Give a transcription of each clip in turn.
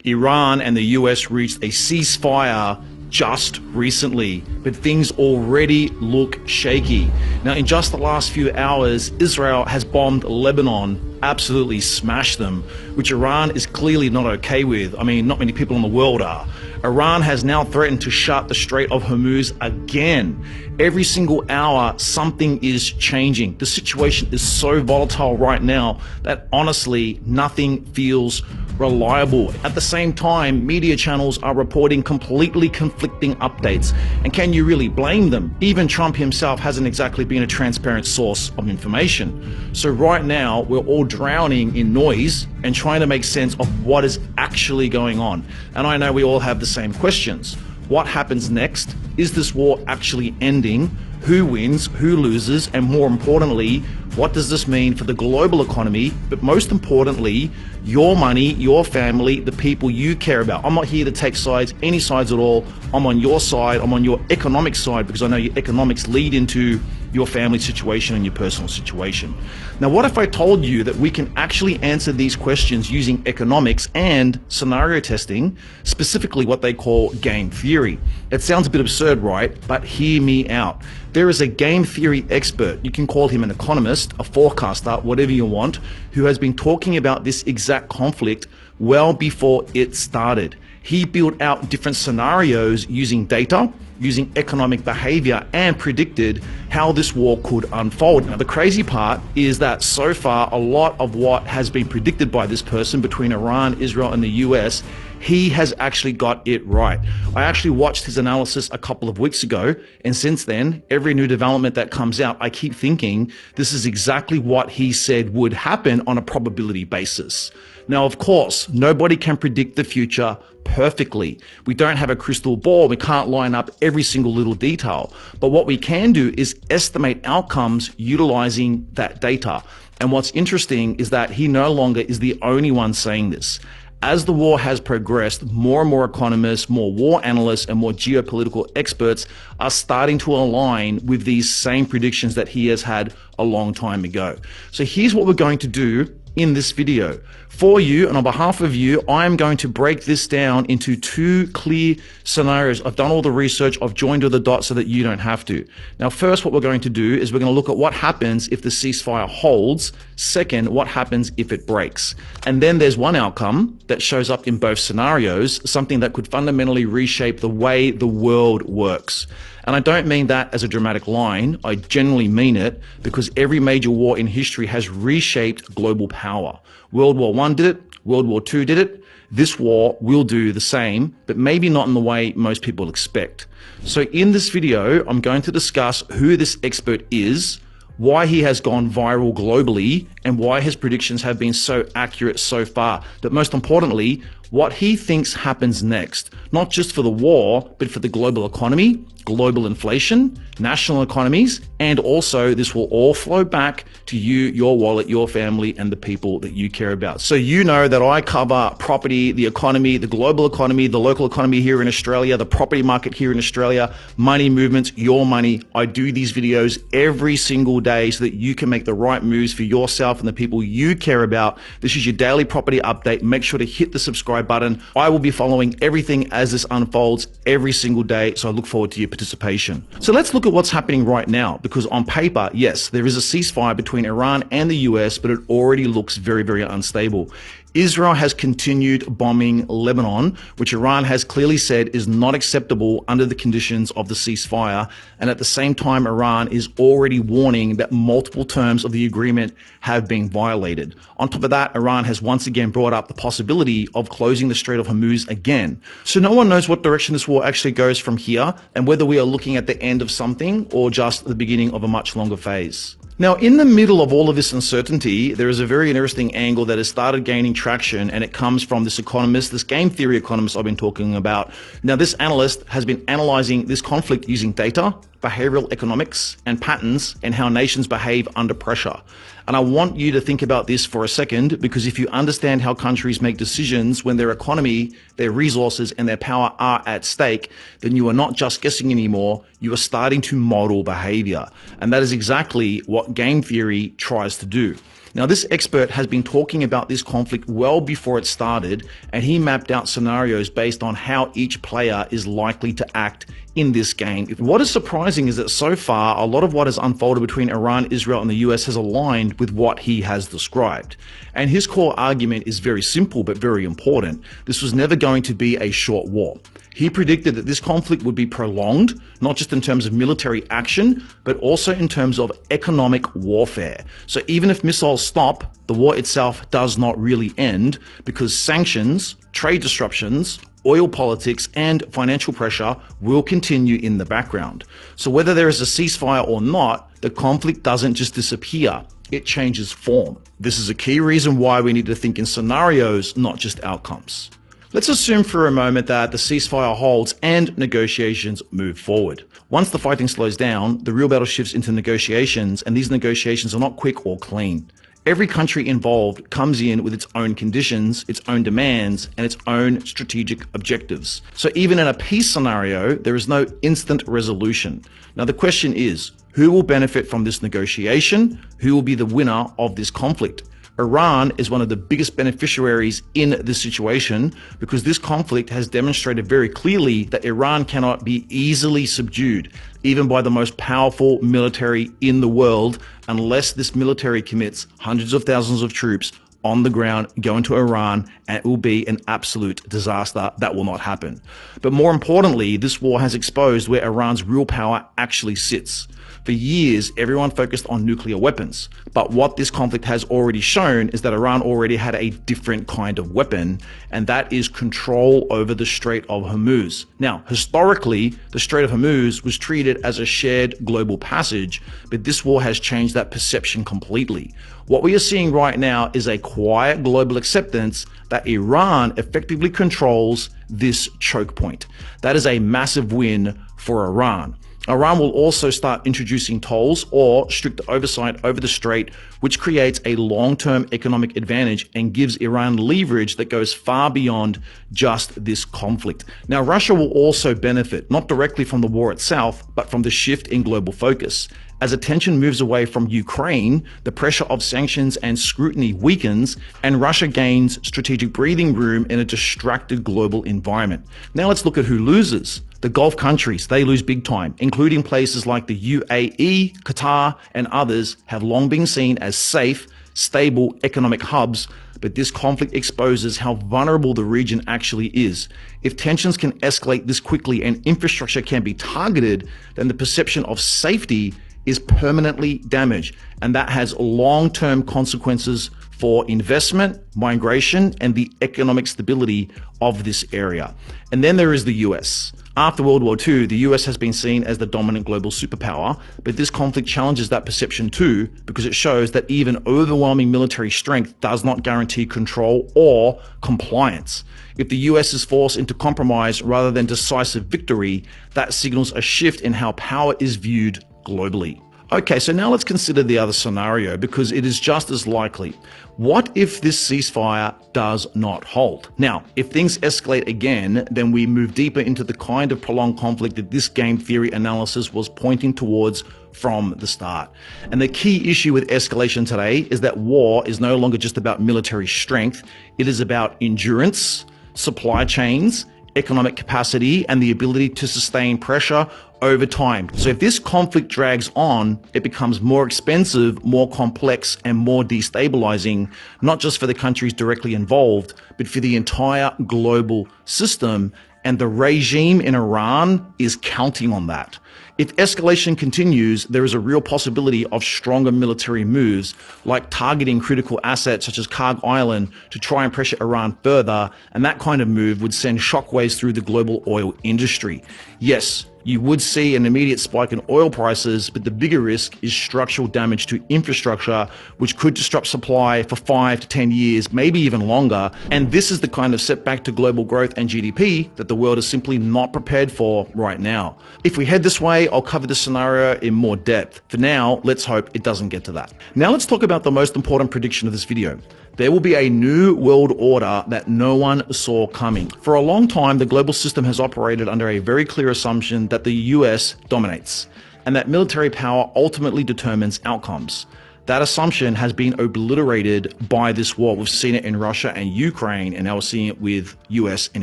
Iran and the US reached a ceasefire just recently, but things already look shaky. Now, in just the last few hours, Israel has bombed Lebanon, absolutely smashed them, which Iran is clearly not okay with. I mean, not many people in the world are. Iran has now threatened to shut the Strait of Hormuz again. Every single hour, something is changing. The situation is so volatile right now that honestly, nothing feels reliable. At the same time, media channels are reporting completely conflicting updates. And can you really blame them? Even Trump himself hasn't exactly been a transparent source of information. So right now, we're all drowning in noise and trying to make sense of what is actually going on. And I know we all have the same questions. What happens next? Is this war actually ending? Who wins? Who loses? And more importantly, what does this mean for the global economy? But most importantly, your money, your family, the people you care about. I'm not here to take sides, any sides at all. I'm on your side. I'm on your economic side because I know your economics lead into your family situation and your personal situation. Now, what if I told you that we can actually answer these questions using economics and scenario testing, specifically what they call game theory? It sounds a bit absurd, right? But hear me out. There is a game theory expert, you can call him an economist, a forecaster, whatever you want, who has been talking about this exact conflict well before it started. He built out different scenarios using data, using economic behavior, and predicted how this war could unfold. Now, the crazy part is that so far, a lot of what has been predicted by this person between Iran, Israel, and the US, he has actually got it right. I actually watched his analysis a couple of weeks ago, and since then, every new development that comes out, I keep thinking this is exactly what he said would happen on a probability basis. Now, of course, nobody can predict the future perfectly. We don't have a crystal ball. We can't line up every single little detail. But what we can do is estimate outcomes utilizing that data. And what's interesting is that he no longer is the only one saying this. As the war has progressed, more and more economists, more war analysts, and more geopolitical experts are starting to align with these same predictions that he has had a long time ago. So here's what we're going to do in this video. For you and on behalf of you, I am going to break this down into two clear scenarios. I've done all the research, I've joined all the dots so that you don't have to. Now, first, what we're going to do is we're going to look at what happens if the ceasefire holds. Second, what happens if it breaks. And then there's one outcome that shows up in both scenarios, something that could fundamentally reshape the way the world works. And I don't mean that as a dramatic line, I genuinely mean it because every major war in history has reshaped global power. World War I did it, World War II did it, this war will do the same, but maybe not in the way most people expect. So in this video, I'm going to discuss who this expert is, why he has gone viral globally, and why his predictions have been so accurate so far. But most importantly, what he thinks happens next, not just for the war, but for the global economy, global inflation, national economies, and also this will all flow back to you, your wallet, your family, and the people that you care about. So you know that I cover property, the economy, the global economy, the local economy here in Australia, the property market here in Australia, money movements, your money. I do these videos every single day so that you can make the right moves for yourself and the people you care about. This is your daily property update. Make sure to hit the subscribe button. I will be following everything as this unfolds every single day, so I look forward to your participation. So let's look at what's happening right now, because on paper, yes, there is a ceasefire between Iran and the US, but it already looks very, very unstable. Israel has continued bombing Lebanon, which Iran has clearly said is not acceptable under the conditions of the ceasefire. And at the same time, Iran is already warning that multiple terms of the agreement have been violated. On top of that, Iran has once again brought up the possibility of closing the Strait of Hormuz again. So no one knows what direction this war actually goes from here and whether we are looking at the end of something or just the beginning of a much longer phase. Now, in the middle of all of this uncertainty, there is a very interesting angle that has started gaining traction, and it comes from this economist, this game theory economist I've been talking about. Now, this analyst has been analyzing this conflict using data, behavioral economics, and patterns, and how nations behave under pressure. And I want you to think about this for a second, because if you understand how countries make decisions when their economy, their resources, and their power are at stake, then you are not just guessing anymore, you are starting to model behavior. And that is exactly what game theory tries to do. Now, this expert has been talking about this conflict well before it started, and he mapped out scenarios based on how each player is likely to act in this game. What is surprising is that so far, a lot of what has unfolded between Iran, Israel, and the US has aligned with what he has described. And his core argument is very simple but very important. This was never going to be a short war. He predicted that this conflict would be prolonged, not just in terms of military action, but also in terms of economic warfare. So even if missiles stop, the war itself does not really end because sanctions, trade disruptions, oil politics, and financial pressure will continue in the background. So whether there is a ceasefire or not, the conflict doesn't just disappear. It changes form. This is a key reason why we need to think in scenarios, not just outcomes. Let's assume for a moment that the ceasefire holds and negotiations move forward. Once the fighting slows down, the real battle shifts into negotiations, and these negotiations are not quick or clean. Every country involved comes in with its own conditions, its own demands, and its own strategic objectives. So even in a peace scenario, there is no instant resolution. Now the question is, who will benefit from this negotiation? Who will be the winner of this conflict? Iran is one of the biggest beneficiaries in this situation because this conflict has demonstrated very clearly that Iran cannot be easily subdued, even by the most powerful military in the world, unless this military commits hundreds of thousands of troops on the ground, go into Iran, and it will be an absolute disaster. That will not happen. But more importantly, this war has exposed where Iran's real power actually sits. For years, everyone focused on nuclear weapons. But what this conflict has already shown is that Iran already had a different kind of weapon, and that is control over the Strait of Hormuz. Now, historically, the Strait of Hormuz was treated as a shared global passage, but this war has changed that perception completely. What we are seeing right now is a quiet global acceptance that Iran effectively controls this choke point. That is a massive win for Iran. Iran will also start introducing tolls or strict oversight over the strait, which creates a long-term economic advantage and gives Iran leverage that goes far beyond just this conflict. Now, Russia will also benefit, not directly from the war itself, but from the shift in global focus. As attention moves away from Ukraine, the pressure of sanctions and scrutiny weakens, and Russia gains strategic breathing room in a distracted global environment. Now let's look at who loses. The Gulf countries, they lose big time, including places like the UAE, Qatar, and others have long been seen as safe, stable economic hubs, but this conflict exposes how vulnerable the region actually is. If tensions can escalate this quickly and infrastructure can be targeted, then the perception of safety is permanently damaged, and that has long-term consequences for investment, migration, and the economic stability of this area. And then there is the US. After World War II, the US has been seen as the dominant global superpower, but this conflict challenges that perception too, because it shows that even overwhelming military strength does not guarantee control or compliance. If the US is forced into compromise rather than decisive victory, that signals a shift in how power is viewed globally. Okay, so now let's consider the other scenario because it is just as likely. What if this ceasefire does not hold? Now, if things escalate again, then we move deeper into the kind of prolonged conflict that this game theory analysis was pointing towards from the start. And the key issue with escalation today is that war is no longer just about military strength. It is about endurance, supply chains, economic capacity, and the ability to sustain pressure over time. So if this conflict drags on, it becomes more expensive, more complex, and more destabilizing, not just for the countries directly involved, but for the entire global system. And the regime in Iran is counting on that. If escalation continues, there is a real possibility of stronger military moves, like targeting critical assets such as Karg Island to try and pressure Iran further, and that kind of move would send shockwaves through the global oil industry. Yes, you would see an immediate spike in oil prices, but the bigger risk is structural damage to infrastructure, which could disrupt supply for 5 to 10 years, maybe even longer. And this is the kind of setback to global growth and GDP that the world is simply not prepared for right now. If we head this way, I'll cover this scenario in more depth. For now, let's hope it doesn't get to that. Now let's talk about the most important prediction of this video. There will be a new world order that no one saw coming. For a long time, the global system has operated under a very clear assumption that the US dominates and that military power ultimately determines outcomes. That assumption has been obliterated by this war. We've seen it in Russia and Ukraine, and now we're seeing it with US and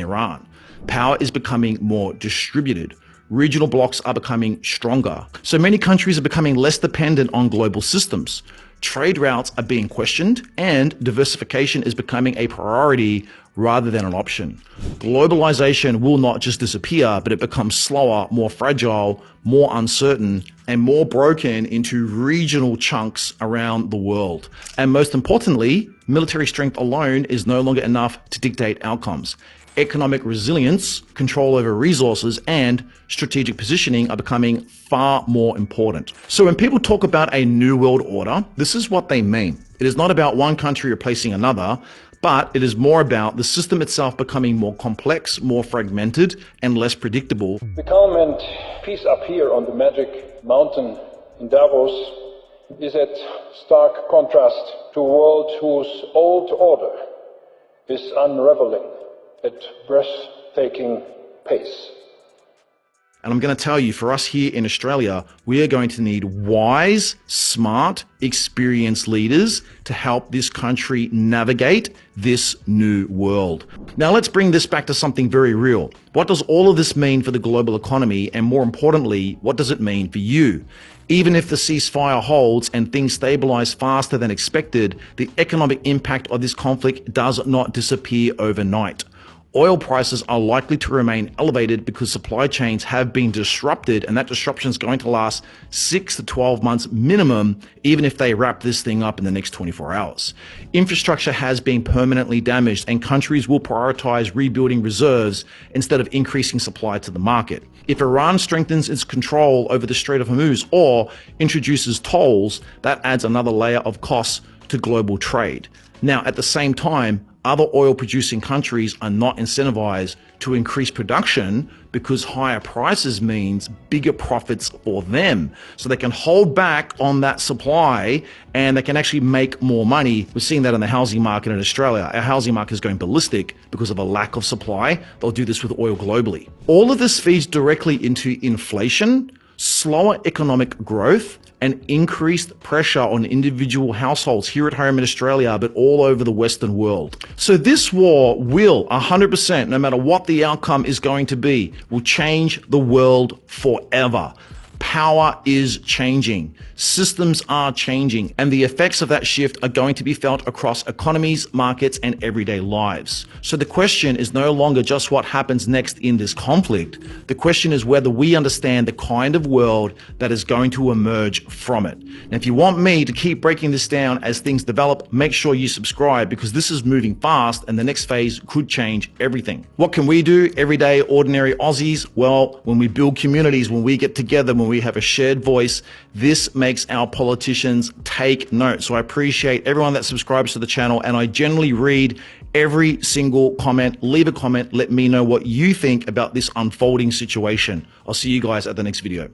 Iran. Power is becoming more distributed. Regional blocks are becoming stronger. So many countries are becoming less dependent on global systems. Trade routes are being questioned, and diversification is becoming a priority rather than an option. Globalization will not just disappear, but it becomes slower, more fragile, more uncertain, and more broken into regional chunks around the world. And most importantly, military strength alone is no longer enough to dictate outcomes. Economic resilience, control over resources, and strategic positioning are becoming far more important. So when people talk about a new world order, this is what they mean. It is not about one country replacing another, but it is more about the system itself becoming more complex, more fragmented, and less predictable. The calm and peace up here on the magic mountain in Davos is at stark contrast to a world whose old order is unraveling at breathtaking pace. And I'm going to tell you, for us here in Australia, we are going to need wise, smart, experienced leaders to help this country navigate this new world. Now let's bring this back to something very real. What does all of this mean for the global economy? And more importantly, what does it mean for you? Even if the ceasefire holds and things stabilize faster than expected, the economic impact of this conflict does not disappear overnight. Oil prices are likely to remain elevated because supply chains have been disrupted, and that disruption is going to last 6 to 12 months minimum, even if they wrap this thing up in the next 24 hours. Infrastructure has been permanently damaged, and countries will prioritize rebuilding reserves instead of increasing supply to the market. If Iran strengthens its control over the Strait of Hormuz or introduces tolls, that adds another layer of costs to global trade. Now, at the same time, other oil-producing countries are not incentivized to increase production because higher prices means bigger profits for them. So they can hold back on that supply and they can actually make more money. We're seeing that in the housing market in Australia. Our housing market is going ballistic because of a lack of supply. They'll do this with oil globally. All of this feeds directly into inflation, slower economic growth, and increased pressure on individual households here at home in Australia, but all over the Western world. So this war will 100%, no matter what the outcome is going to be, will change the world forever. Power is changing, systems are changing, and the effects of that shift are going to be felt across economies, markets, and everyday lives. So the question is no longer just what happens next in this conflict. The question is whether we understand the kind of world that is going to emerge from it. And if you want me to keep breaking this down as things develop, make sure you subscribe, because this is moving fast and the next phase could change everything. What can we do, everyday, ordinary Aussies? Well, when we build communities, when we get together, when we have a shared voice, this makes our politicians take note. So I appreciate everyone that subscribes to the channel, and I generally read every single comment. Leave a comment, let me know what you think about this unfolding situation. I'll see you guys at the next video.